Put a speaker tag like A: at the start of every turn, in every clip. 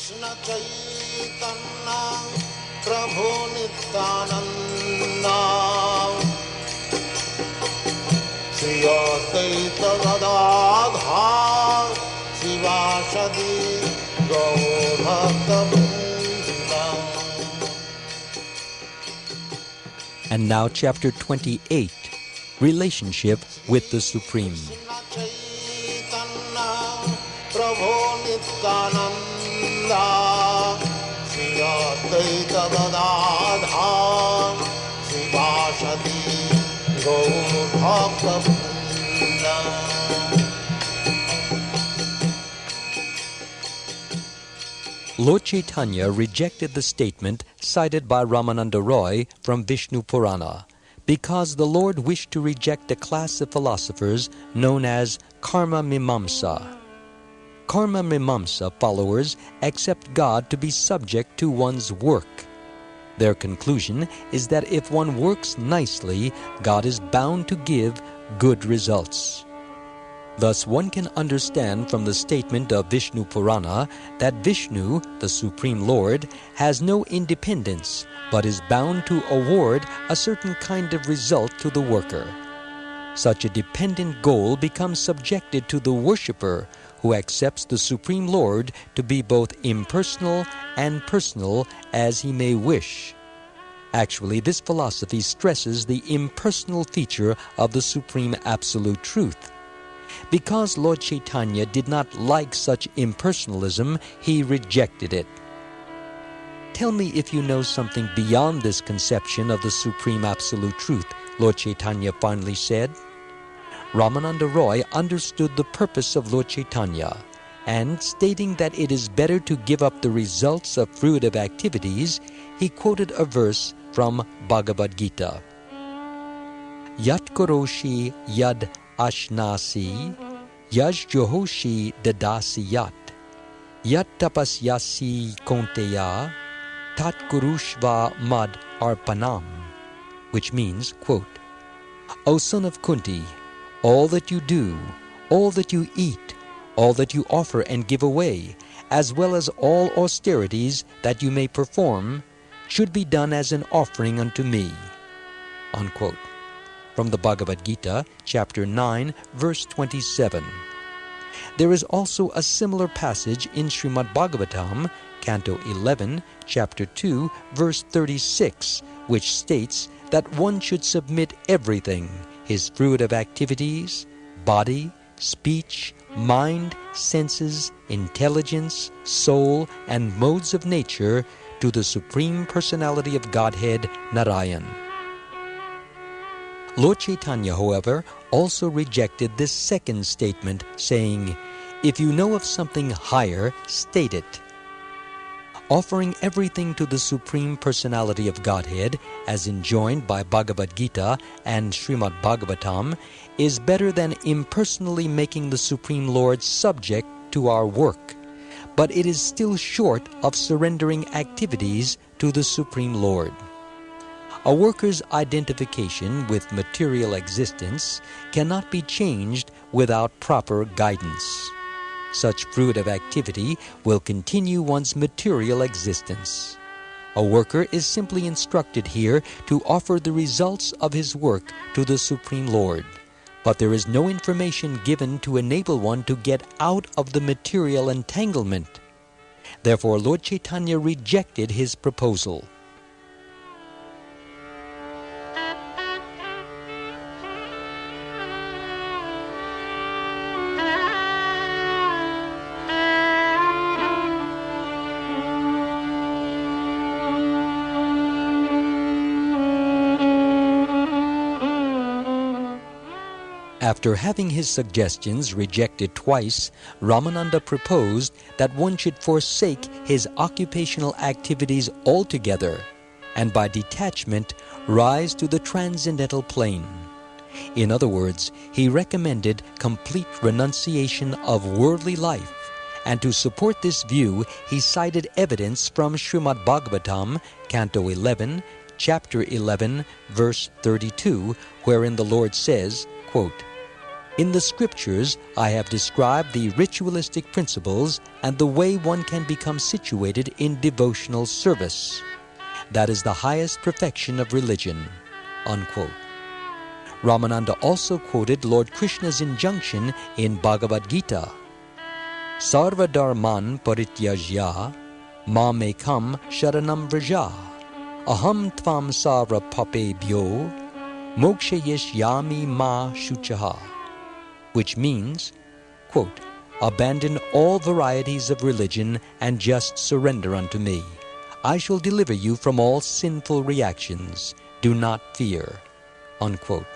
A: Krishna Chaitanya Prabhu Nityananda Shri Advaita Gadadhar Sivasadi Gaur Bhakta-vrinda.
B: And now chapter 28, Relationship with the Supreme.
A: Prabhu Nityananda Shri Advaita Gadadhar Sivasadi Gaur Bhakta-vrinda.
B: Lord Chaitanya rejected the statement cited by Ramananda Roy from Vishnu Purana because the Lord wished to reject a class of philosophers known as Karma Mimamsa. Karma Mimamsa followers accept God to be subject to one's work. Their conclusion is that if one works nicely, God is bound to give good results. Thus, one can understand from the statement of Vishnu Purana that Vishnu, the Supreme Lord, has no independence, but is bound to award a certain kind of result to the worker. Such a dependent goal becomes subjected to the worshipper, who accepts the Supreme Lord to be both impersonal and personal as he may wish. Actually, this philosophy stresses the impersonal feature of the Supreme Absolute Truth. Because Lord Chaitanya did not like such impersonalism, he rejected it. Tell me if you know something beyond this conception of the Supreme Absolute Truth, Lord Chaitanya finally said. Ramananda Roy understood the purpose of Lord Chaitanya, and stating that it is better to give up the results of fruitive activities, he quoted a verse from Bhagavad Gita. Yat koroshi yad ashnasi, yaj johoshi dadasi yat, yat tapasyasi konteya, tat kurushva mad arpanam, which means, quote, O son of Kunti, all that you do, all that you eat, all that you offer and give away, as well as all austerities that you may perform, should be done as an offering unto me. Unquote. From the Bhagavad Gita, chapter 9, verse 27. There is also a similar passage in Srimad Bhagavatam, Canto 11, chapter 2, verse 36, which states that one should submit everything, his fruitive activities, body, speech, mind, senses, intelligence, soul, and modes of nature to the Supreme Personality of Godhead, Narayan. Lord Chaitanya, however, also rejected this second statement, saying, if you know of something higher, state it. Offering everything to the Supreme Personality of Godhead, as enjoined by Bhagavad Gita and Srimad Bhagavatam, is better than impersonally making the Supreme Lord subject to our work, but it is still short of surrendering activities to the Supreme Lord. A worker's identification with material existence cannot be changed without proper guidance. Such fruitive activity will continue one's material existence. A worker is simply instructed here to offer the results of his work to the Supreme Lord, but there is no information given to enable one to get out of the material entanglement. Therefore, Lord Chaitanya rejected his proposal. After having his suggestions rejected twice, Ramananda proposed that one should forsake his occupational activities altogether and by detachment rise to the transcendental plane. In other words, he recommended complete renunciation of worldly life, and to support this view he cited evidence from Srimad Bhagavatam, Canto 11, Chapter 11, verse 32, wherein the Lord says, quote, In the scriptures, I have described the ritualistic principles and the way one can become situated in devotional service. That is the highest perfection of religion." Unquote. Ramananda also quoted Lord Krishna's injunction in Bhagavad Gita, "Sarva dharman parityajya mam ekam sharanam vraja aham tvam sarva papebhyo mokshayishyami ma shuchaha," which means, quote, "Abandon all varieties of religion and just surrender unto me. I shall deliver you from all sinful reactions. Do not fear." Unquote.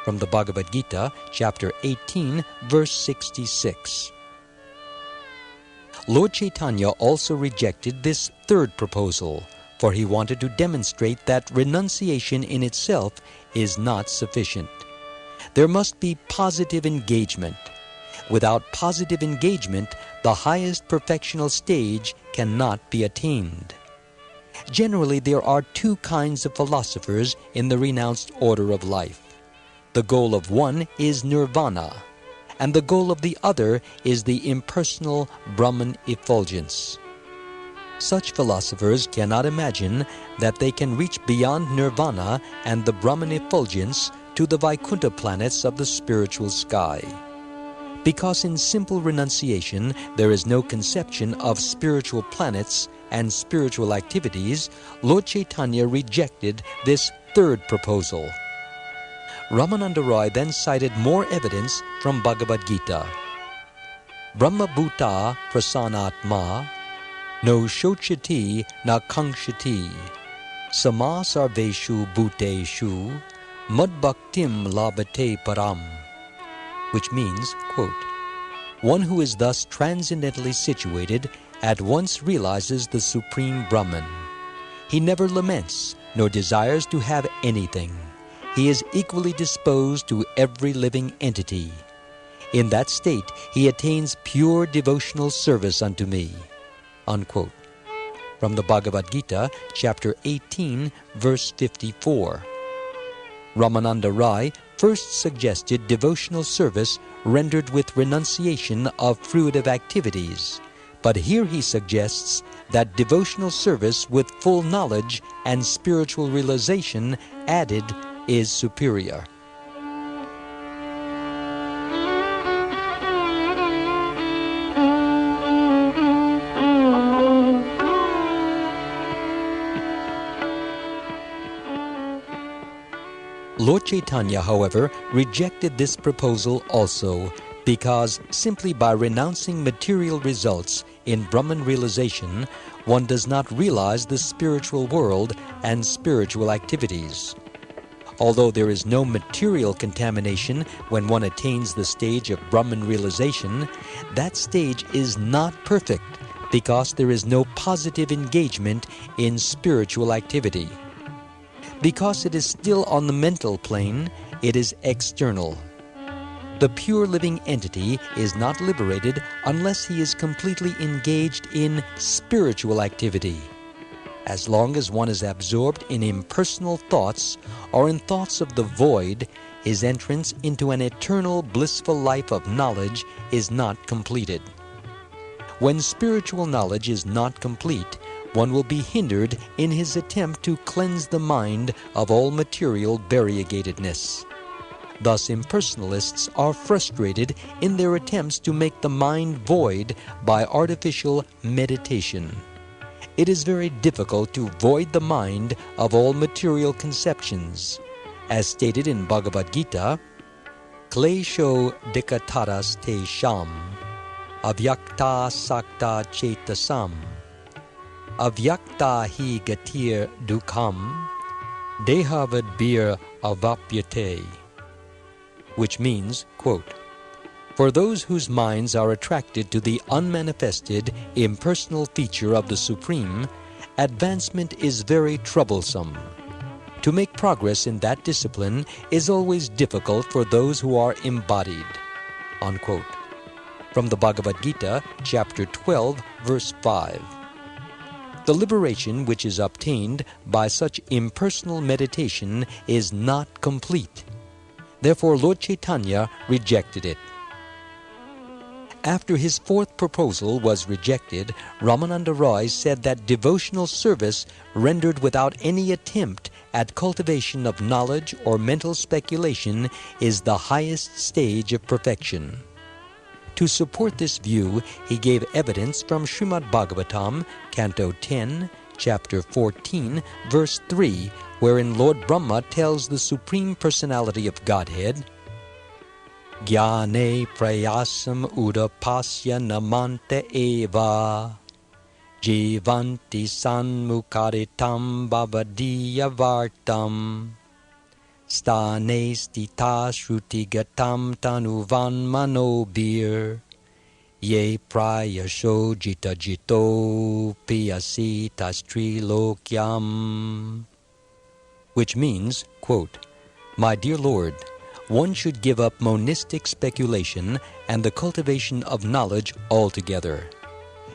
B: From the Bhagavad Gita, chapter 18, verse 66. Lord Chaitanya also rejected this third proposal, for he wanted to demonstrate that renunciation in itself is not sufficient. There must be positive engagement. Without positive engagement, the highest perfectional stage cannot be attained. Generally, there are two kinds of philosophers in the renounced order of life. The goal of one is nirvana, and the goal of the other is the impersonal Brahman effulgence. Such philosophers cannot imagine that they can reach beyond nirvana and the Brahman effulgence to the Vaikuntha planets of the spiritual sky. Because in simple renunciation there is no conception of spiritual planets and spiritual activities, Lord Chaitanya rejected this third proposal. Ramananda Roy then cited more evidence from Bhagavad Gita. "Brahma bhuta prasanatma no shochati na kankshati sama sarveshu bhuteshu madbhaktim labhate param," which means, quote, "One who is thus transcendently situated at once realizes the Supreme Brahman. He never laments nor desires to have anything. He is equally disposed to every living entity. In that state, he attains pure devotional service unto me." Unquote. From the Bhagavad Gita, chapter 18, verse 54. Ramananda Rai first suggested devotional service rendered with renunciation of fruitive activities, but here he suggests that devotional service with full knowledge and spiritual realization added is superior. Lord Chaitanya, however, rejected this proposal also, because simply by renouncing material results in Brahman realization, one does not realize the spiritual world and spiritual activities. Although there is no material contamination when one attains the stage of Brahman realization, that stage is not perfect because there is no positive engagement in spiritual activity. Because it is still on the mental plane, it is external. The pure living entity is not liberated unless he is completely engaged in spiritual activity. As long as one is absorbed in impersonal thoughts or in thoughts of the void, his entrance into an eternal blissful life of knowledge is not completed. When spiritual knowledge is not complete, one will be hindered in his attempt to cleanse the mind of all material variegatedness. Thus, impersonalists are frustrated in their attempts to make the mind void by artificial meditation. It is very difficult to void the mind of all material conceptions. As stated in Bhagavad Gita, "Klesho dikataras te sham, avyakta sakta chetasam, avyakta hi gatir dukham, dehavad bir avapyate," which means, quote, "For those whose minds are attracted to the unmanifested, impersonal feature of the Supreme, advancement is very troublesome. To make progress in that discipline is always difficult for those who are embodied." Unquote. From the Bhagavad Gita, chapter 12, verse 5. The liberation which is obtained by such impersonal meditation is not complete. Therefore Lord Chaitanya rejected it. After his fourth proposal was rejected, Ramananda Roy said that devotional service rendered without any attempt at cultivation of knowledge or mental speculation is the highest stage of perfection. To support this view, he gave evidence from Srimad Bhagavatam, Canto 10, Chapter 14, Verse 3, wherein Lord Brahma tells the Supreme Personality of Godhead, Jnane prayasam udapasya namante eva jivanti sanmukaritam bhavadiya vartam stane stita shrutigatam tanuvan manobir ye prayasho jita jito piyasi tastri lokyam. Which means, quote, My dear Lord, one should give up monistic speculation and the cultivation of knowledge altogether.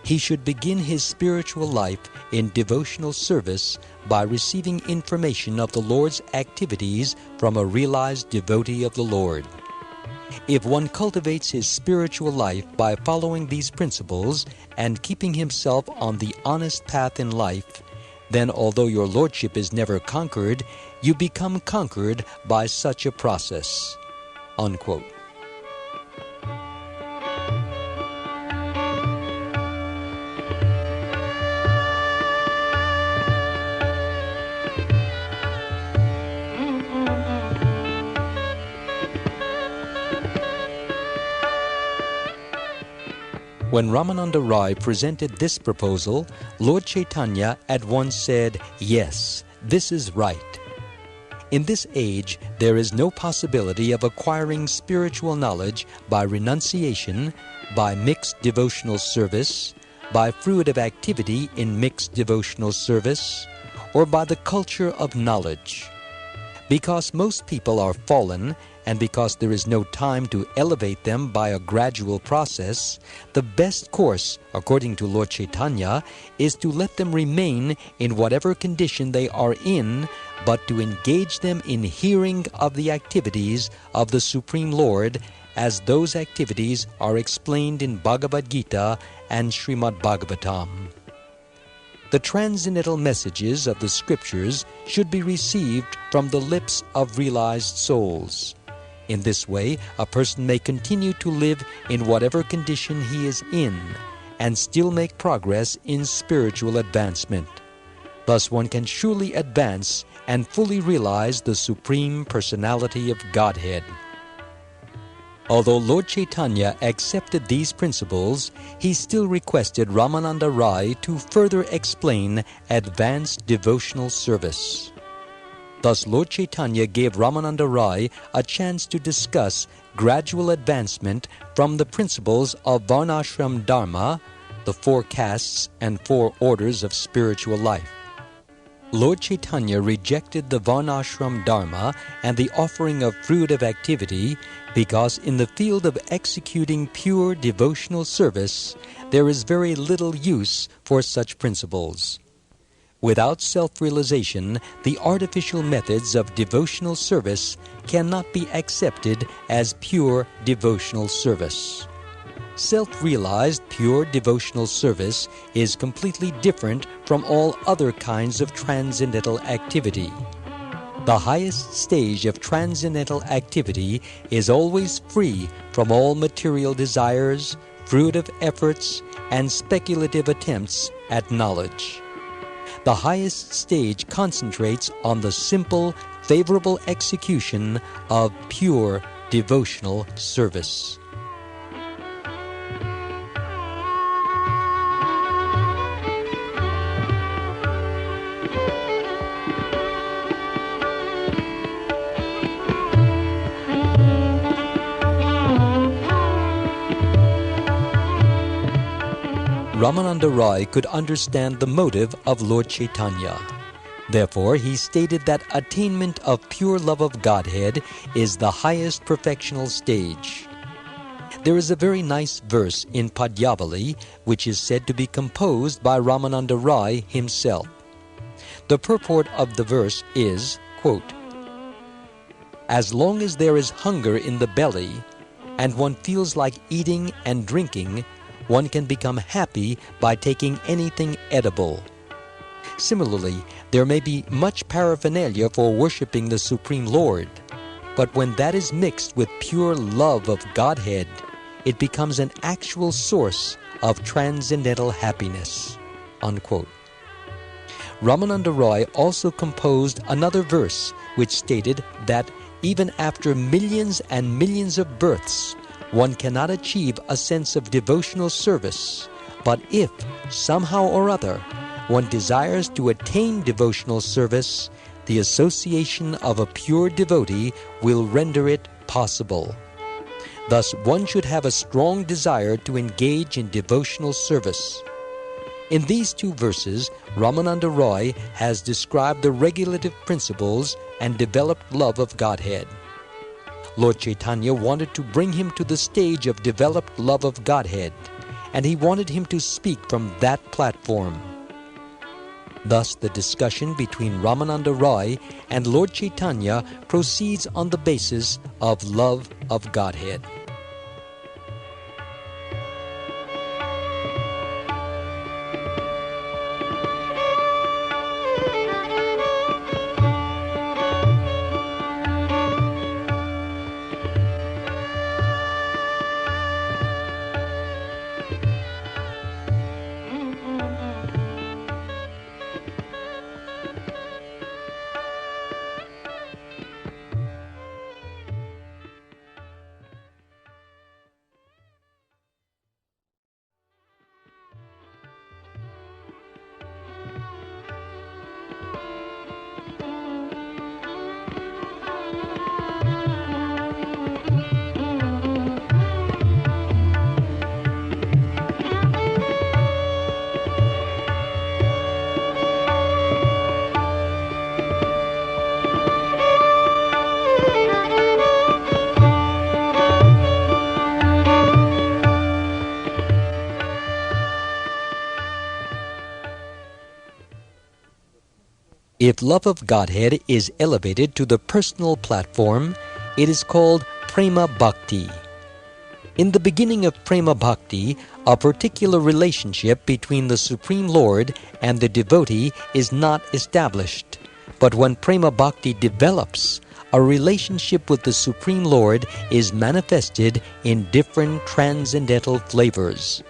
B: He should begin his spiritual life in devotional service by receiving information of the Lord's activities from a realized devotee of the Lord. If one cultivates his spiritual life by following these principles and keeping himself on the honest path in life, then although your lordship is never conquered, you become conquered by such a process. Unquote. When Ramananda Rai presented this proposal, Lord Chaitanya at once said, Yes, this is right. In this age, there is no possibility of acquiring spiritual knowledge by renunciation, by mixed devotional service, by fruitive activity in mixed devotional service, or by the culture of knowledge. Because most people are fallen, and because there is no time to elevate them by a gradual process, the best course, according to Lord Chaitanya, is to let them remain in whatever condition they are in, but to engage them in hearing of the activities of the Supreme Lord, as those activities are explained in Bhagavad Gita and Srimad Bhagavatam. The transcendental messages of the Scriptures should be received from the lips of realized souls. In this way, a person may continue to live in whatever condition he is in and still make progress in spiritual advancement. Thus one can surely advance and fully realize the Supreme Personality of Godhead. Although Lord Chaitanya accepted these principles, he still requested Ramananda Rai to further explain advanced devotional service. Thus Lord Chaitanya gave Ramananda Rai a chance to discuss gradual advancement from the principles of Varnashram Dharma, the 4 castes and 4 orders of spiritual life. Lord Chaitanya rejected the Varnashram Dharma and the offering of fruitive activity because in the field of executing pure devotional service, there is very little use for such principles. Without self-realization, the artificial methods of devotional service cannot be accepted as pure devotional service. Self-realized pure devotional service is completely different from all other kinds of transcendental activity. The highest stage of transcendental activity is always free from all material desires, fruitive efforts, and speculative attempts at knowledge. The highest stage concentrates on the simple, favorable execution of pure devotional service. Ramananda Rai could understand the motive of Lord Chaitanya. Therefore, he stated that attainment of pure love of Godhead is the highest perfectional stage. There is a very nice verse in Padyavali which is said to be composed by Ramananda Rai himself. The purport of the verse is, quote, as long as there is hunger in the belly and one feels like eating and drinking, one can become happy by taking anything edible. Similarly, there may be much paraphernalia for worshiping the Supreme Lord, but when that is mixed with pure love of Godhead, it becomes an actual source of transcendental happiness." Unquote. Ramananda Roy also composed another verse which stated that even after millions and millions of births, one cannot achieve a sense of devotional service, but if, somehow or other, one desires to attain devotional service, the association of a pure devotee will render it possible. Thus, one should have a strong desire to engage in devotional service. In these two verses, Ramananda Roy has described the regulative principles and developed love of Godhead. Lord Chaitanya wanted to bring him to the stage of developed love of Godhead, and he wanted him to speak from that platform. Thus, the discussion between Ramananda Roy and Lord Chaitanya proceeds on the basis of love of Godhead. If love of Godhead is elevated to the personal platform, it is called Prema Bhakti. In the beginning of Prema Bhakti, a particular relationship between the Supreme Lord and the devotee is not established. But when Prema Bhakti develops, a relationship with the Supreme Lord is manifested in different transcendental flavors.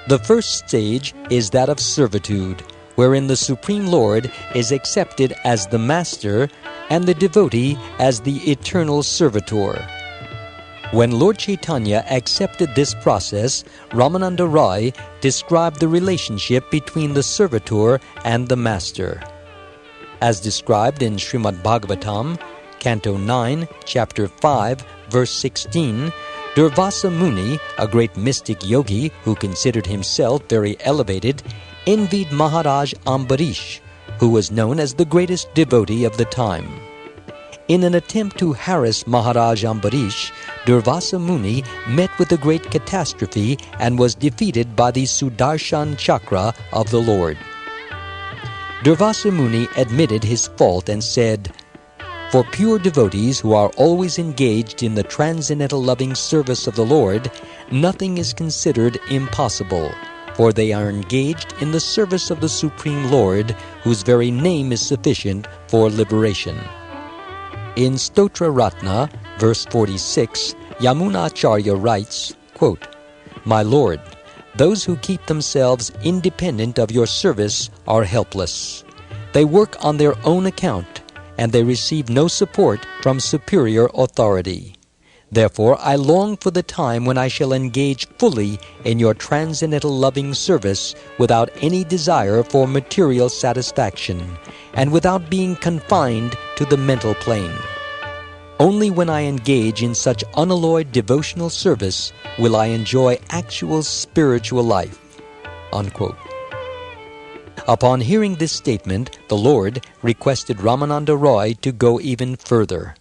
B: The first stage is that of servitude, wherein the Supreme Lord is accepted as the Master and the devotee as the eternal servitor. When Lord Chaitanya accepted this process, Ramananda Roy described the relationship between the servitor and the Master. As described in Srimad Bhagavatam, Canto 9, Chapter 5, Verse 16, Durvasa Muni, a great mystic yogi who considered himself very elevated, envied Maharaj Ambarish, who was known as the greatest devotee of the time. In an attempt to harass Maharaj Ambarish, Durvasa Muni met with a great catastrophe and was defeated by the Sudarshan Chakra of the Lord. Durvasa Muni admitted his fault and said, "For pure devotees who are always engaged in the transcendental loving service of the Lord, nothing is considered impossible, for they are engaged in the service of the Supreme Lord, whose very name is sufficient for liberation." In Stotra Ratna, verse 46, Yamunacharya writes, quote, "My Lord, those who keep themselves independent of your service are helpless. They work on their own account, and they receive no support from superior authority. Therefore, I long for the time when I shall engage fully in your transcendental loving service without any desire for material satisfaction, and without being confined to the mental plane. Only when I engage in such unalloyed devotional service will I enjoy actual spiritual life." Unquote. Upon hearing this statement, the Lord requested Ramananda Roy to go even further.